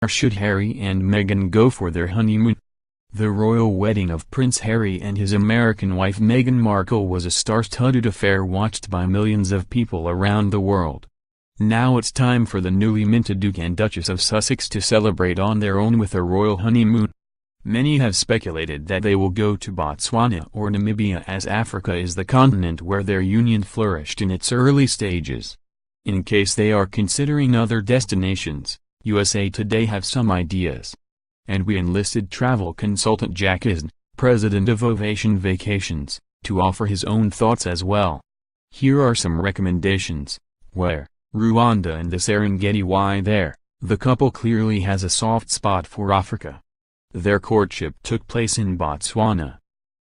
Should Harry and Meghan go for their honeymoon? The royal wedding of Prince Harry and his American wife Meghan Markle was a star-studded affair watched by millions of people around the world. Now it's time for the newly minted Duke and Duchess of Sussex to celebrate on their own with a royal honeymoon. Many have speculated that they will go to Botswana or Namibia, as Africa is the continent where their union flourished in its early stages. In case they are considering other destinations, USA Today have some ideas. And we enlisted travel consultant Jack Isn, president of Ovation Vacations, to offer his own thoughts as well. Here are some recommendations. Where? Rwanda and the Serengeti. Why there? The couple clearly has a soft spot for Africa. Their courtship took place in Botswana.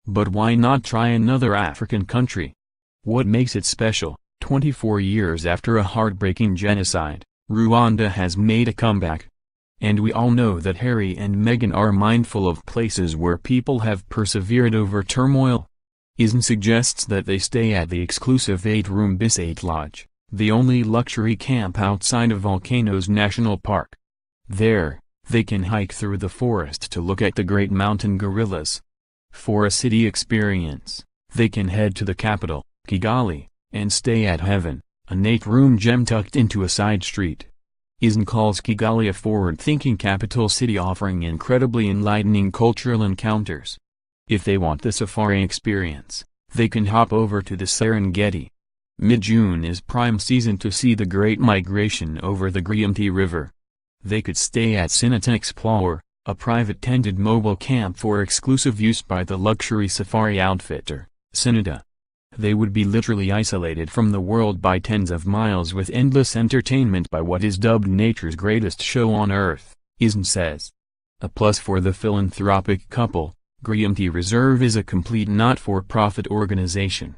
But why not try another African country? What makes it special? 24 years after a heartbreaking genocide, Rwanda has made a comeback. And we all know that Harry and Meghan are mindful of places where people have persevered over turmoil. Isn suggests that they stay at the exclusive 8-room Bisate Lodge, the only luxury camp outside of Volcanoes National Park. There, they can hike through the forest to look at the great mountain gorillas. For a city experience, they can head to the capital, Kigali, and stay at Heaven, an 8-room gem tucked into a side street. Isn calls Kigali a forward-thinking capital city offering incredibly enlightening cultural encounters. If they want the safari experience, they can hop over to the Serengeti. Mid-June is prime season to see the Great Migration over the Griamti River. They could stay at Sinata Explorer, a private-tended mobile camp for exclusive use by the luxury safari outfitter, Sinata. They would be literally isolated from the world by tens of miles with endless entertainment by what is dubbed nature's greatest show on earth, Isn says. A plus for the philanthropic couple, Griamti Reserve is a complete not-for-profit organization.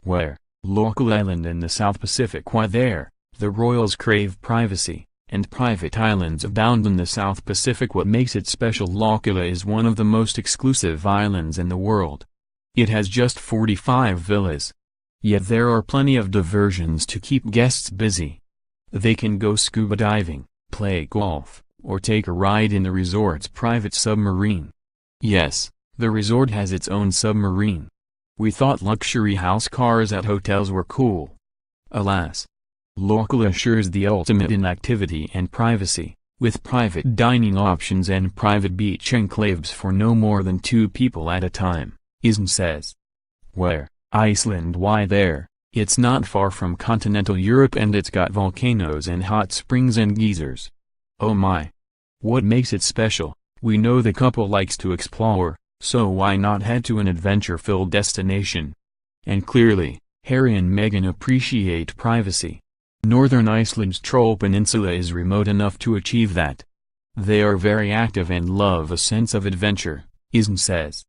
Where? Local island in the South Pacific. Why there? The royals crave privacy, and private islands abound in the South Pacific. What makes it special? Lokula is one of the most exclusive islands in the world. It has just 45 villas. Yet there are plenty of diversions to keep guests busy. They can go scuba diving, play golf, or take a ride in the resort's private submarine. Yes, the resort has its own submarine. We thought luxury house cars at hotels were cool. Alas. Local assures the ultimate in activity and privacy, with private dining options and private beach enclaves for no more than 2 people at a time, Isn says. Where? Iceland. Why there? It's not far from continental Europe and it's got volcanoes and hot springs and geysers. Oh my! What makes it special? We know the couple likes to explore, so why not head to an adventure-filled destination? And clearly, Harry and Meghan appreciate privacy. Northern Iceland's Troll Peninsula is remote enough to achieve that. They are very active and love a sense of adventure, Isn says.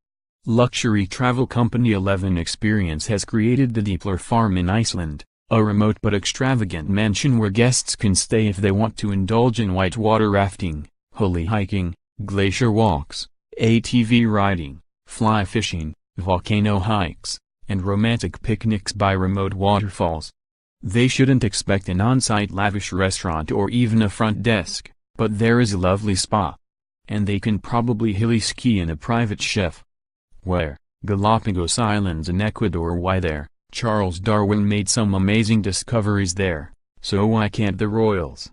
Luxury travel company 11 Experience has created the Deepler Farm in Iceland, a remote but extravagant mansion where guests can stay if they want to indulge in whitewater rafting, heli hiking, glacier walks, ATV riding, fly fishing, volcano hikes, and romantic picnics by remote waterfalls. They shouldn't expect an on-site lavish restaurant or even a front desk, but there is a lovely spa. And they can probably heli ski in a private chef. Where? Galapagos Islands in Ecuador. Why there? Charles Darwin made some amazing discoveries there, so why can't the royals?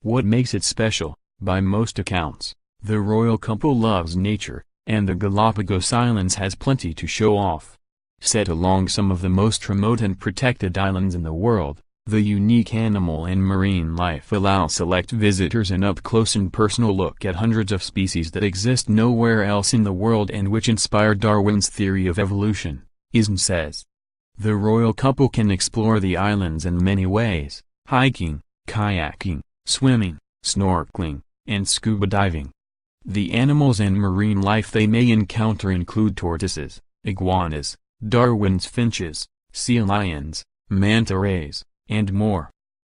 What makes it special? By most accounts, the royal couple loves nature, and the Galapagos Islands has plenty to show off. Set along some of the most remote and protected islands in the world, the unique animal and marine life allow select visitors an up-close and personal look at hundreds of species that exist nowhere else in the world and which inspired Darwin's theory of evolution, Isn says. The royal couple can explore the islands in many ways: hiking, kayaking, swimming, snorkeling, and scuba diving. The animals and marine life they may encounter include tortoises, iguanas, Darwin's finches, sea lions, manta rays, and more.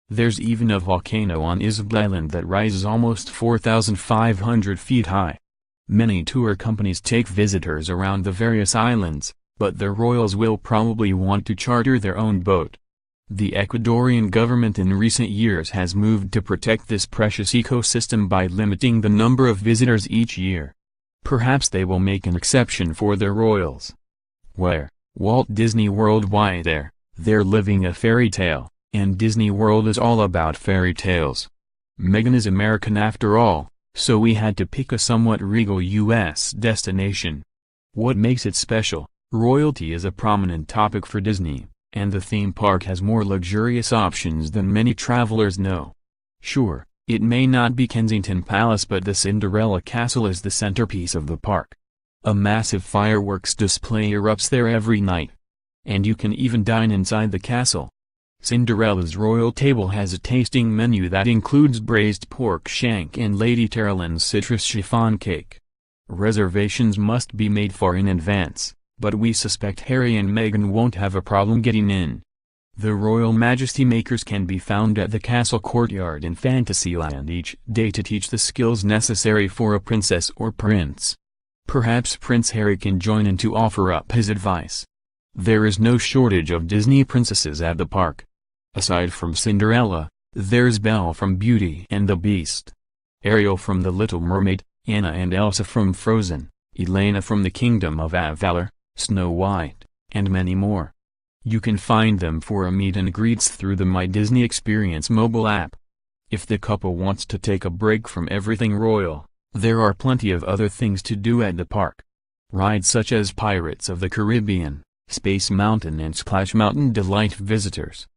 There's even a volcano on Isle Island that rises almost 4,500 feet high. Many tour companies take visitors around the various islands, but the royals will probably want to charter their own boat. The Ecuadorian government in recent years has moved to protect this precious ecosystem by limiting the number of visitors each year. Perhaps they will make an exception for their royals. Where, Walt Disney World? Why they're living a fairy tale, and Disney World is all about fairy tales. Meghan is American after all, so we had to pick a somewhat regal U.S. destination. What makes it special? Royalty is a prominent topic for Disney, and the theme park has more luxurious options than many travelers know. Sure, it may not be Kensington Palace, but the Cinderella Castle is the centerpiece of the park. A massive fireworks display erupts there every night. And you can even dine inside the castle. Cinderella's royal table has a tasting menu that includes braised pork shank and Lady Caroline's citrus chiffon cake. Reservations must be made far in advance, but we suspect Harry and Meghan won't have a problem getting in. The Royal Majesty Makers can be found at the castle courtyard in Fantasyland each day to teach the skills necessary for a princess or prince. Perhaps Prince Harry can join in to offer up his advice. There is no shortage of Disney princesses at the park. Aside from Cinderella, there's Belle from Beauty and the Beast, Ariel from The Little Mermaid, Anna and Elsa from Frozen, Elena from the Kingdom of Valor, Snow White, and many more. You can find them for a meet and greets through the My Disney Experience mobile app. If the couple wants to take a break from everything royal, there are plenty of other things to do at the park. Rides such as Pirates of the Caribbean, Space Mountain and Splash Mountain delight visitors.